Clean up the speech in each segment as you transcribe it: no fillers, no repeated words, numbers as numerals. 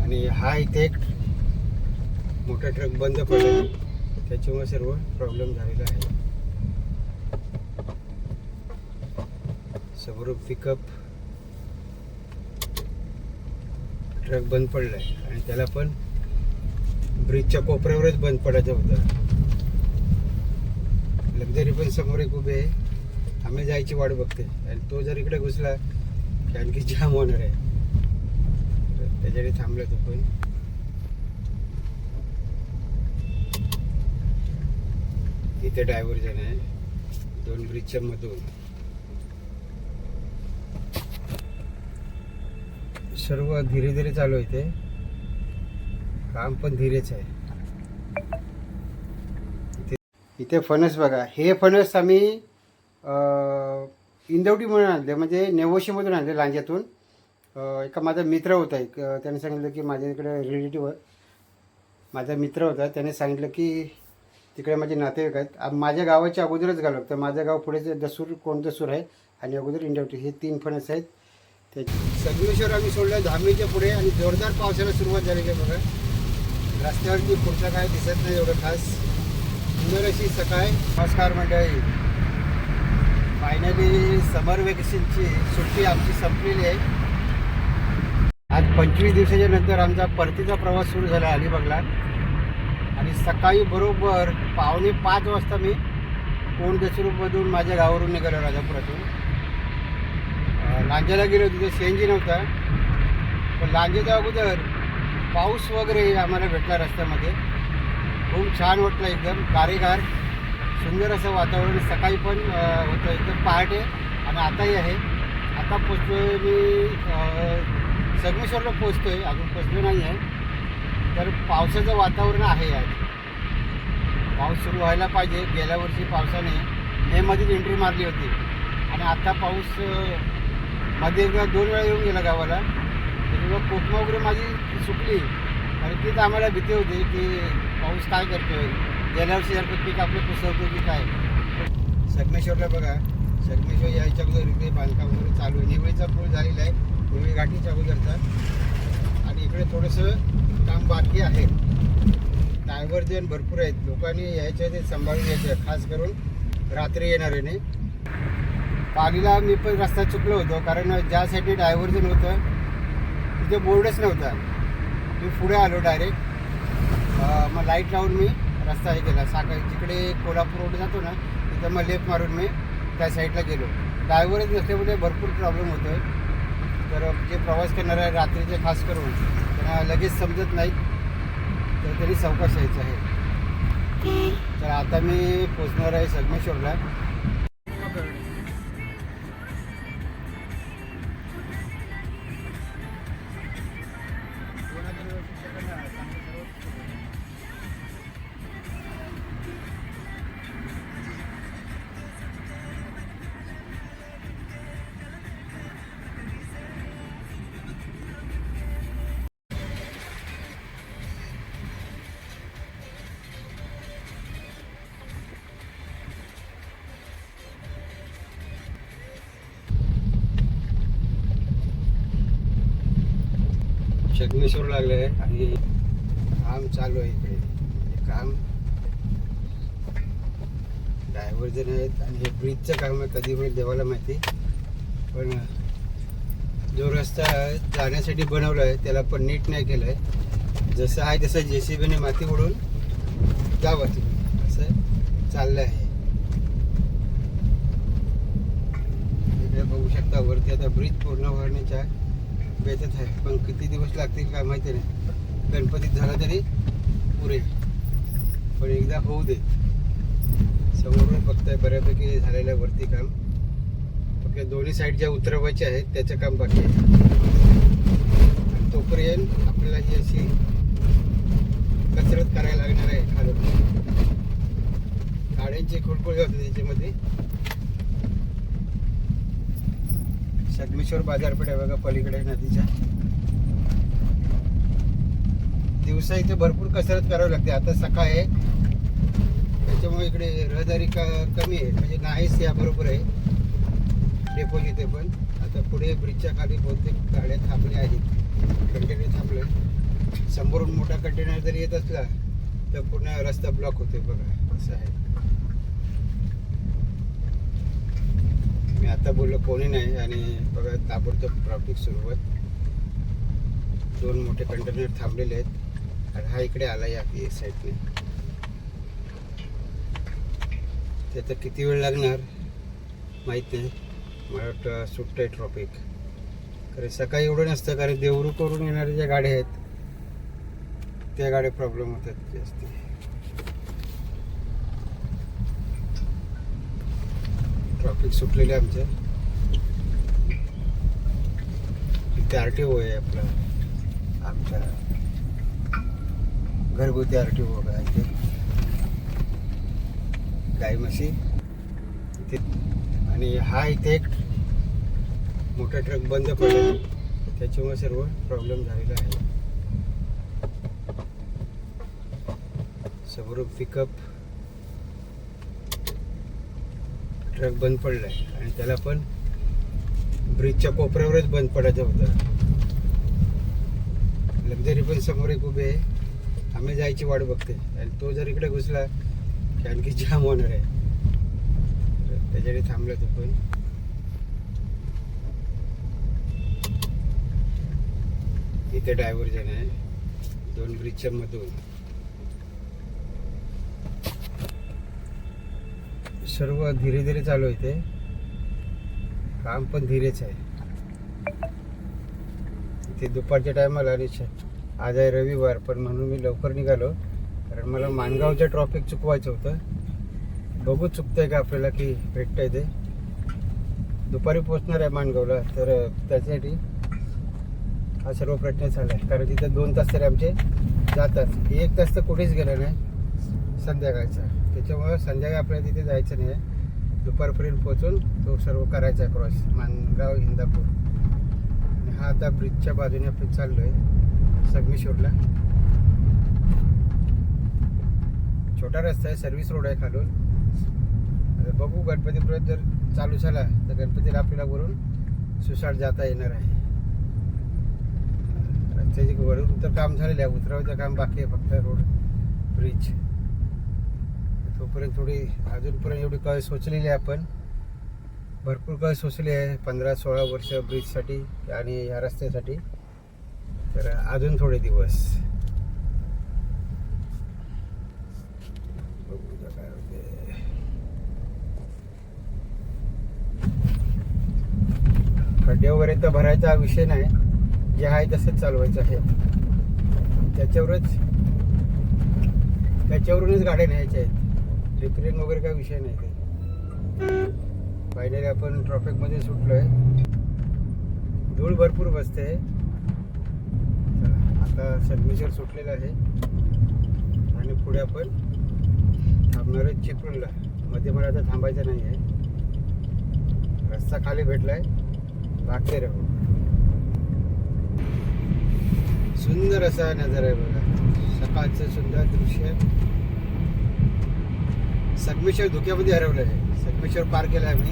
आणि हा इथे एक मोठा ट्रक बंद पडला, त्याच्यामुळे सर्व प्रॉब्लेम झालेला आहे. समोर पिकअप ट्रक बंद पडलाय आणि त्याला पण ब्रिजच्या कोपऱ्यावरच बंद पडायचं होतं. लक्झरी पण समोर एक उभे आहे, आम्ही जायची वाट बघते आणि तो जर इकडे घुसला की आणखी जाम होणार आहे. त्याच्याकडे थांबला तो पण. इथे डायव्हर्जन आहे 2 ब्रिजच्या मधून. सर्व धीरे धीरे चालू आहे, इथे काम पण धीरेच आहे. इथे फणस बघा, हे फणस आम्ही इंदवटीमधून आणले, म्हणजे नेवोशीमधून आणले, लांज्यातून. एका माझा मित्र होता, एक त्याने सांगितलं की माझ्या इकडे रिलेटिव्ह माझा मित्र होता, त्याने सांगितलं की तिकडे माझे नातेवाईक आहेत. माझ्या गावाच्या अगोदरच गाव लागतं, माझं गाव पुढे दसूर कोंडदसूर आहे आणि अगोदर इंदवटी. हे 3 फणस आहेत. संगमेश्वर आम्ही सोडलं धामणीच्या पुढे आणि जोरदार पावसाला सुरुवात झालेली आहे बघा. रस्त्यावरती पुढचं काय दिसत नाही एवढं खास. सुंदर अशी सकाळ. नमस्कार मंडळी, फायनली समर वेकेशनची सुट्टी आमची संपलेली आहे. आज 25 दिवसाच्या नंतर आमचा परतीचा प्रवास सुरू झाला अलिबागला. आणि सकाळी बरोबर 4:45 वाजता मी कोंडदसूरमधून माझ्या गावावरून निघालो, राजापुरातून. लांज्याला गेलो, तिथे CNG नव्हता. पण लांज्याच्या अगोदर पाऊस वगैरे आम्हाला भेटला रस्त्यामध्ये. खूप छान वाटलं, एकदम गारेगार सुंदर असं वातावरण. सकाळी पण होतं एकदम पहाटे आणि आताही आहे. आता पोचतो मी संगमेश्वरला पोचतो आहे, अजून पोचलो नाही आहे. तर पावसाचं वातावरण आहे आज. पाऊस सुरू व्हायला पाहिजे. गेल्या वर्षी पावसाने मेमध्येच एंट्री मारली होती आणि आता पाऊस मध्ये एकदा 2 वेळा येऊन गेला गावाला. त्याच्यामुळं कोकमा वगैरे माझी सुकली आणि तीच आम्हाला भीती होती की पाऊस काय करतो आहे, गेल्या वर्षी सारखं पीक आपलं पुसवतो की काय. संगमेश्वरला बघा, संगमेश्वर यायच्या अगोदर इकडे बांधकाम वगैरे चालू आहे. निवळीचा पूल झालेला आहे, निवळी घाटीच्या अगोदरचा. आणि इकडे थोडंसं काम बाकी आहे. डायव्हर्जन भरपूर आहेत, लोकांनी यायचं ते सांभाळून यायचं, खास करून रात्री येणारे नाही. पालीला मी पण रस्ता चुकलो होतो, कारण ज्या साईडने डायव्हर्जन होतं तिथे बोर्डच नव्हता. मी पुढे आलो डायरेक्ट. मग लाईट लावून मी रस्ता हे केला. जिकडे कोल्हापूर रोड जातो ना, तिथं मग लेफ्ट मारून मी त्या साईडला गेलो. डायव्हरच नसल्यामुळे भरपूर प्रॉब्लेम होतो आहे. तर जे प्रवास करणार आहे रात्रीचे खास करून, त्यांना लगेच समजत नाहीत, तर त्यांनी सावकाश यायचं आहे. तर आता मी पोचणार आहे संगमेश्वरला. संगमेश्वर लागलं आहे आणि काम चालू आहे इकडे. हे काम डायव्हर्जन आहेत आणि हे ब्रिजचं काम आहे. कधी होईल देवाला माहिती. पण जो रस्ता जाण्यासाठी बनवला आहे त्याला पण नीट नाही केलं आहे. जसं आहे तसं JCBने माती ओढून जावं तुम्ही, असं चाललं आहे. इकडे बघू शकता वरती आता ब्रिज पूर्ण भरण्याच्या बेतात आहे. पण किती दिवस लागतील काय माहिती नाही. गणपतीत झाला तरी पुरे, पण एकदा होऊ दे. समोरून बघताय बऱ्यापैकी झालेलं आहे वरती काम. फक्त दोन्ही साईड ज्या उतरवायचे आहेत त्याचं काम बाकी आहे. आणि तोपर्यंत आपल्याला ही अशी कसरत करायला लागणार आहे. खालून गाड्यांची खुळखुळ होते त्याच्यामध्ये. संगमेश्वर बाजारपेठ आहे बघा पलीकडे नदीच्या. दिवसा इथे भरपूर कसरत करावी लागते. आता सकाळ आहे त्याच्यामुळे इकडे रहदारी कमी आहे, म्हणजे नाहीच या बरोबर आहे डेपो इथे. पण आता पुढे ब्रिजच्या खाली बहुतेक गाड्या थांबल्या आहेत, कंटेनर थांबले. समोरून मोठा कंटेनर जरी येत असला तर पूर्ण रस्ता ब्लॉक होते बघा असं आहे. मी आता बोललो कोणी नाही आणि बघा ताबडतोब ट्रॅफिक सुरू आहे. 2 मोठे कंटेनर थांबलेले आहेत आणि हा इकडे आला या साईडने. त्याचं किती वेळ लागणार माहीत नाही. मला वाटतं सुट्ट आहे ट्रॉफिक. कारण सकाळी एवढं नसतं, कारण देवरू करून येणाऱ्या ज्या गाड्या आहेत त्या गाड्या प्रॉब्लेम होतात जास्त. ट्रॉफिक सुटलेले आमचे. इथे RTO आहे आपला, आमचा घरगुती RTO बघा इथे गाई म्हशी इथे. आणि हा इथे एक मोठा ट्रक बंद पडला, त्याच्यामुळे सर्व प्रॉब्लेम झालेला आहे. समोरून पिकअप ट्रक बंद पडला आहे आणि त्याला पण ब्रिजच्या कोपऱ्यावरच बंद पडायचं होतं. लक्झरी पण समोर एक उभे आहे, आम्ही जायची वाट बघते आणि तो जर इकडे घुसला की आणखी जाम होणार आहे. त्याच्याकडे थांबला तो पण. इथे डायव्हर्जन आहे 2 ब्रिजच्या मधून. सर्व धीरे धीरे चालू आहे. इथे काम पण धीरेच आहे. इथे दुपारच्या टायमाला आणि आज आहे रविवार, पण म्हणून मी लवकर निघालो कारण मला माणगावचं ट्रॉफिक चुकवायचं होतं. बघू चुकतंय का आपल्याला की भेटतंय ते. दुपारी पोचणार आहे माणगावला, तर त्यासाठी हा सर्व प्रश्न चालला आहे. कारण तिथे 2 तास तरी आमचे जातात. 1 तास तर कुठेच गेला नाही संध्याकाळचा. त्याच्यामुळं संध्याकाळी आपल्याला तिथे जायचं नाही आहे. दुपारपर्यंत पोहोचून तो सर्व करायचा आहे क्रॉस माणगाव इंदापूर. आणि हा आता ब्रिजच्या बाजूने आपण चाललो आहे संगमेश्वरला. छोटा रस्ता आहे, सर्व्हिस रोड आहे खालून. आता बघू गणपतीपर्यंत जर चालू झाला तर गणपतीला आपल्याला वरून सुसाट जाता येणार आहे. रस्त्याची वरून तर काम झालेलं आहे, उतरावचं काम बाकी आहे फक्त रोड ब्रिज. तोपर्यंत थोडी अजूनपर्यंत एवढी कळ सोचलेली आहे आपण. भरपूर कळ सोचली आहे 15-16 वर्ष ब्रिजसाठी आणि ह्या रस्त्यासाठी. तर अजून थोडे दिवस बघू काय होते. खड्डे वगैरे तर भरायचा विषय नाही, जे आहे तसंच चालवायचं आहे. त्याच्यावरूनच गाड्या न्यायच्या आहेत. रिपेरिंग वगैरे काय विषय नाही ते. फायनली आपण ट्रॉफिकमध्ये सुटलो आहे. धूळ भरपूर बसते. आता संगमेश्वर सुटलेलं आहे आणि पुढे आपण थांबणार आहे चिपळूणला. मध्ये मला आता थांबायचं नाही आहे. रस्ता खाली भेटलाय, भागते राहू. सुंदर असा नजारा आहे बघा, सकाळचं सुंदर दृश्य. संगमेश्वर धुक्यामध्ये हरवलं आहे. संगमेश्वर पार केलं आहे मी.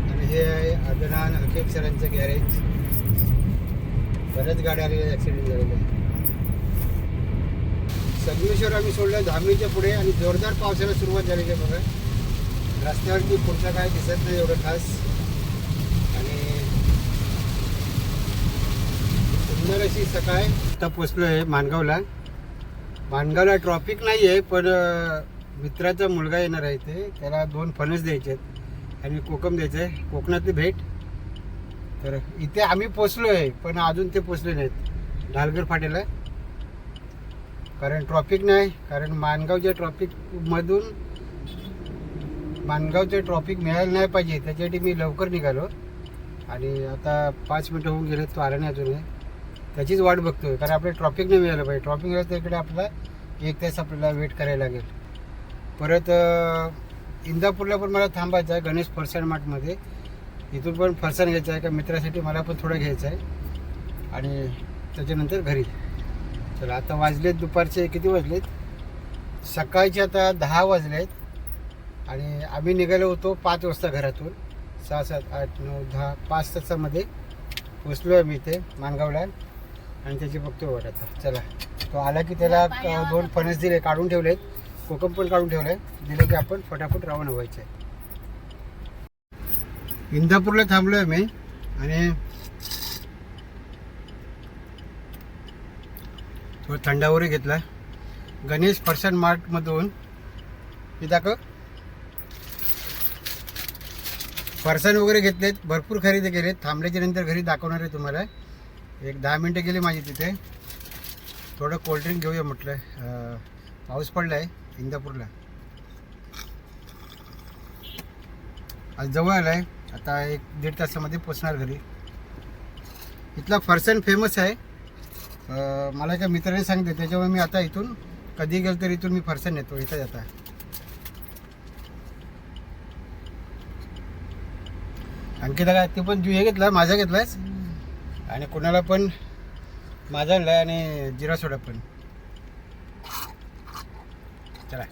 आणि हे आहे अदनान हकीम सरांचं गॅरेज. बऱ्याच गाड्या आलेल्या ॲक्सिडेंट झालेले आहे. संगमेश्वर आम्ही सोडलं धामणीच्या पुढे आणि जोरदार पावसाला सुरुवात झालेली आहे बघा. रस्त्यावरती पुढचं काय दिसत नाही एवढं खास. आणि सुंदर अशी सकाळ. आता पोचलो आहे माणगावला. माणगावला ट्रॉफिक नाही आहे, पण मित्राचा मुलगा येणार आहे इथे. त्याला 2 फणस द्यायचे आहेत आणि कोकम द्यायचं आहे, कोकणातली भेट. तर इथे आम्ही पोचलो आहे, पण अजून ते पोचले नाहीत ढालगर फाट्याला. कारण ट्रॉफिक नाही. कारण माणगावच्या ट्रॉफिक मिळायला नाही पाहिजे, त्याच्यासाठी मी लवकर निघालो. आणि आता 5 मिनटं होऊन गेले, तो आला नाही अजून. त्याचीच वाट बघतोय, कारण आपल्याला ट्रॉफिक नाही मिळालं पाहिजे. ट्रॉफिक मिळालं तर इकडे आपल्याला 1 तास आपल्याला वेट करायला लागेल. परत इंदापूरला पण मला थांबायचं आहे गणेश फरसाण मार्टमध्ये. इथून पण फरसाण घ्यायचं आहे का मित्रासाठी, मला पण थोडं घ्यायचं आहे. आणि त्याच्यानंतर घरी. चला आता वाजलेत दुपारचे किती वाजलेत, सकाळचे आता 10 वाजलेत. आणि आम्ही निघालो होतो 5 वाजता घरातून. 6, 7, 8, 9, 10 5 तासामध्ये पोचलो आहे मी इथे मानगावला आणि त्याची बघतो वाट आता. चला, तो आला की त्याला 2 फणस दिले, काढून ठेवलेत, कोकम पण काढून ठेवलं आहे, दिले की आपण फटाफट रवाना व्हायचं आहे. इंदापूरला थांबलो आहे मी आणि थोडं थंडावरी घेतला. गणेश फरसान मार्टमधून हे दाखव, फरसान वगैरे घेतलेत, भरपूर खरेदी केलेत. थांबल्याच्या नंतर घरी दाखवणार आहे तुम्हाला. एक 10 मिनटं गेली माझी तिथे. थोडं कोल्ड्रिंक घेऊया म्हटलं. पाऊस पडला आहे इंदापूरला, आज जवळ आला आहे. आता 1-1.5 तासामध्ये पोचणार घरी. इथला फरसान फेमस आहे, मला एका मित्राने सांगितलं, त्याच्यामुळे मी आता इथून कधी गेलं तर इथून मी फरसान नेतो इथं जाता. आणखी काय ते पण हे घेतला, माझा घेतलास आणि कोणाला पण माझा आणला आणि जिरा सोडा पण. चला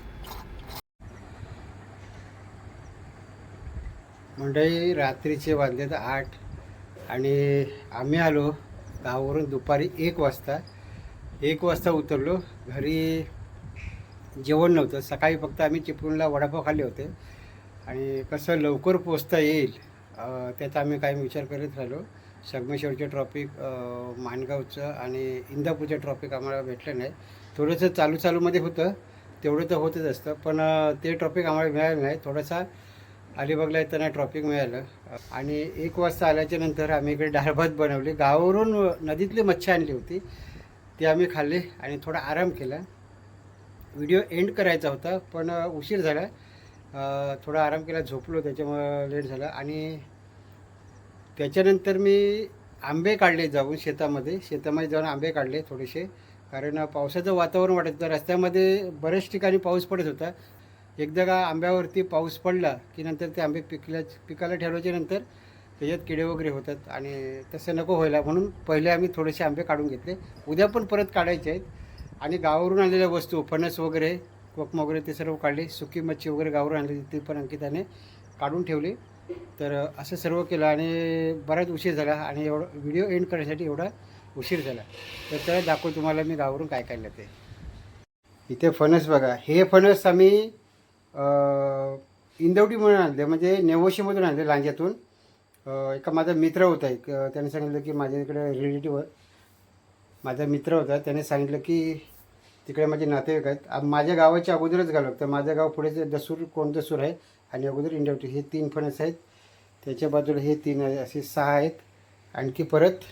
मंडळी, रात्रीचे वाजलेत 8 आणि आम्ही आलो गावावरून दुपारी 1 वाजता. 1 वाजता उतरलो. घरी जेवण नव्हतं. सकाळी फक्त आम्ही चिपळूणला वडापाव खाल्ले होते आणि कसं लवकर पोचता येईल त्याचा आम्ही काही विचार करत राहिलो. संगमेश्वरचे ट्रॉफिक, माणगावचं आणि इंदापूरचं ट्रॉफिक आम्हाला भेटलं नाही. थोडंसं चालूमध्ये होतं, तेवढं तर होतच असतं, पण ते ट्रॉफिक आम्हाला मिळालं नाही. थोडासा अलिबागला येताना ट्रॉफिक मिळालं आणि 1 वाजता आल्याच्या नंतर आम्ही इकडे डाळ भात बनवली. गावावरून नदीतली मच्छी आणली होती, ती आम्ही खाल्ली आणि थोडा आराम केला. व्हिडिओ एंड करायचा होता पण उशीर झाला. थोडा आराम केला, झोपलो, त्याच्यामुळं लेट झाला. आणि त्याच्यानंतर मी आंबे काढले जाऊन शेतामध्ये जाऊन आंबे काढले थोडेसे, कारण पावसाचं वातावरण वाटत होतं. रस्त्यामध्ये बऱ्याच ठिकाणी पाऊस पडत होता. एकदा का आंब्यावरती पाऊस पडला की नंतर ते आंबे पिकाला ठेवल्याच्या नंतर त्याच्यात किडे वगैरे होतात आणि तसं नको व्हायला म्हणून पहिले आम्ही थोडेसे आंबे काढून घेतले. उद्या पण परत काढायचे आहेत. आणि गावावरून आणलेल्या वस्तू, फणस वगैरे, कोकम वगैरे, ते सर्व काढले. सुकी मच्छी वगैरे गावावरून आणली, ती पण अंकिताने काढून ठेवली. तर असं सर्व केलं आणि बराच उशीर झाला आणि एवढं व्हिडिओ एंड करण्यासाठी एवढा उशीर झाला. तर त्याला दाखवू तुम्हाला मी गावावरून काय काढलं ते. इथे फणस बघा, हे फणस आम्ही इंदवटी म्हणून आणले, म्हणजे नेवोशीमधून आणले, लांज्यातून. एका माझा मित्र होता, एक त्याने सांगितलं की माझ्या इकडे रिलेटिव्ह, माझा मित्र होता, त्याने सांगितलं की तिकडे माझे नातेवाईक आहेत. माझ्या गावाच्या अगोदरच गाव लागतं. माझं गाव पुढे दसूर आहे आणि अगोदर इंदवटी. हे 3 फणस आहेत, त्याच्या बाजूला हे 3 आहे, असे 6 आहेत. आणखी परत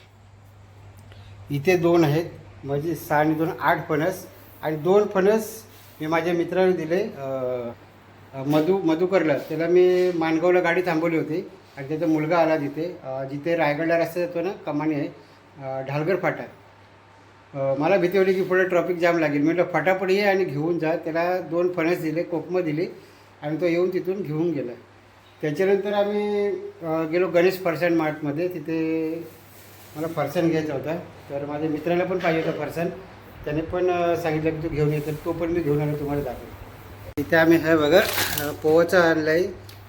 इथे 2 आहेत, म्हणजे 6 आणि 2 8 फणस. आणि 2 फणस मी माझ्या मित्राने दिले, मधुकरला. त्याला मी माणगावला गाडी थांबवली होती आणि त्याचा मुलगा आला जिथे रायगडला रस्ता जातो ना, कमानी आहे, ढालगर फाटा. मला भीती होती की पुढे ट्रॉफिक जाम लागेल. मी म्हटलं फटाफट ये आणि घेऊन जा. त्याला 2 फणस दिले, कोकमं दिली आणि तो येऊन तिथून घेऊन गेला. त्याच्यानंतर आम्ही गेलो गणेश फरसान मार्टमध्ये. तिथे मला फरसान घ्यायचा होता, तर माझ्या मित्राला पण पाहिजे होता फरसान. त्याने पण सांगितलं की तू घेऊन ये, तर तो पण मी घेऊन आलो, तुम्हाला दाखवतो. इथे आम्ही हे बघा पोहाचा आणला आहे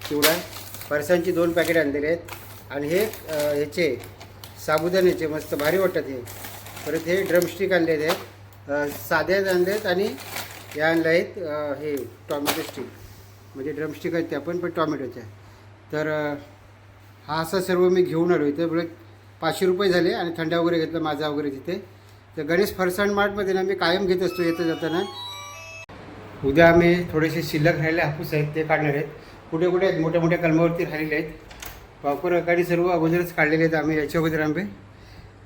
चिवडा. फरसांची 2 पॅकेट आणलेले आहेत आणि हे ह्याचे साबुदाण्याचे मस्त भारी वाटतात हे. परत हे ड्रमस्टिक आणले आहेत, साध्या आणले आहेत आणि हे आणले आहेत हे टॉमॅटो स्टिक, म्हणजे ड्रमस्टिक आहेत त्या पण टॉमॅटोच्या. तर हा असं सर्व मी घेऊन आलो. इथे बरं 500 रुपये झाले आणि थंडा वगैरे घेतला माझा वगैरे तिथे. तर गणेश फरसान मार्टमध्ये ना मी कायम घेत असतो येतं जाताना. उद्या आम्ही थोडेसे शिल्लक राहिलेले हापूस आहेत ते काढणार आहेत. कुठे कुठे आहेत, मोठ्या मोठ्या कलमावरती राहिलेले आहेत. प्रॉपर अकाडी सर्व अगोदरच काढलेले आहेत आम्ही याच्या अगोदर आंबे.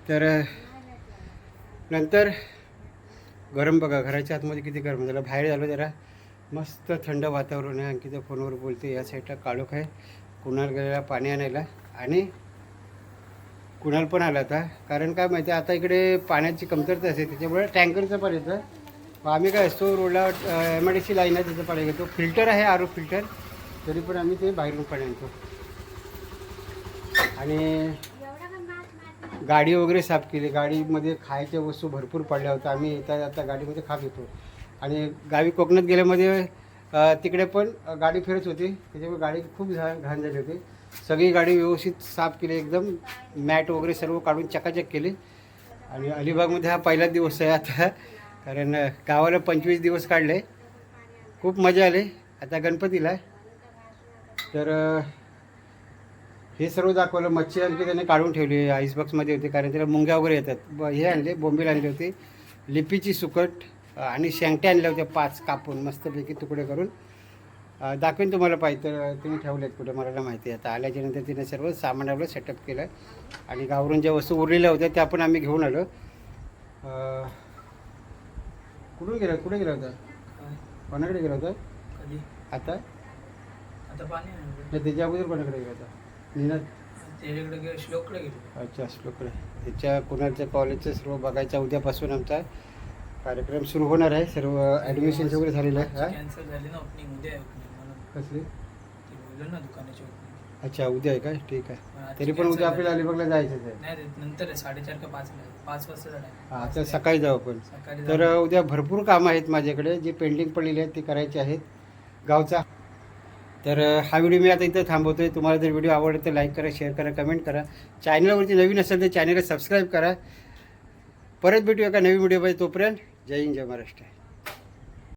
तर नंतर गरम बघा, घराच्या आतमध्ये किती गरम झालं. बाहेर झालं जरा मस्त थंड वातावरण आहे. आणखी त्या फोनवर बोलते. या साईडला काळोख आहे. कुणाल गेलेला पाणी आणायला आणि कुणाल पण आला होता. कारण काय माहिती आहे, आता इकडे पाण्याची कमतरता असते, त्याच्यामुळे टँकरचं पाणी येतं. आम्ही काय असतो रोडला MIDC लाईन आहे, त्याचं पाणी घेतो. फिल्टर आहे, RO फिल्टर, तरी पण आम्ही ते बाहेरून पाणी आणतो. आणि गाडी वगैरे साफ केली. गाडीमध्ये खायच्या वस्तू भरपूर पडल्या होत्या. आम्ही येता आता गाडीमध्ये खात होतो. आणि गावी कोकणात गेल्यामध्ये तिकडे पण गाडी फिरत होती, त्याच्यामुळे गाडी खूप घाण झाली होती. सगळी गाडी व्यवस्थित साफ केली, एकदम मॅट वगैरे सर्व काढून चकाचक केली. आणि अलिबागमध्ये हा पहिलाच दिवस आहे आता, कारण गावाला 25 दिवस काढले, खूप मजा आली. आता गणपतीला तर हे सर्व दाखवलं. मच्छी आणखी त्याने काढून ठेवली, आईसबॉक्समध्ये होती, कारण त्याला मुंग्या वगैरे येतात. हे आणले, बोंबील आणली होती, लिपीची सुकट आणि शेंगट्या आणल्या होत्या 5 कापून मस्तपैकी तुकडे करून. दाखवेन तुम्हाला पाहिजे तर, तुम्ही ठेवलेत कुठे मला नाही माहिती. आता आल्याच्यानंतर तिने सर्व सामानावर सेटअप केलं आणि गावरून ज्या वस्तू उरलेल्या होत्या त्या पण आम्ही घेऊन आलो. कुठे गेला होता? कोणाकडे गेला होता आता? त्याच्या अगोदर कोणाकडे गेला होता? अच्छा, श्लोकडे. त्याच्या कुणाच्या कॉलेजचं सर्व बघायचं. उद्यापासून आमचा कार्यक्रम सुरू होणार आहे. सर्व ॲडमिशन्स वगैरे झालेलं आहे. कसली? अच्छा, उद्या आहे का? ठीक आहे. तरी पण उद्या आपल्याला अलिबागला जायचंच आहे. नंतर 4:30 का 5 वाजता. हां, तर सकाळी जाऊ आपण. तर उद्या भरपूर कामं आहेत माझ्याकडे, जे पेंडिंग पडलेले आहेत ते करायचे आहेत गावचा. तर हा व्हिडिओ मी आता इथं थांबवतो आहे. तुम्हाला जर व्हिडिओ आवडला तर लाईक करा, शेअर करा, कमेंट करा. चॅनलवरती नवीन असेल तर चॅनलला सबस्क्राईब करा. परत भेटूया एका नवीन व्हिडिओ पाहिजे. तोपर्यंत जय हिंद, जय महाराष्ट्र.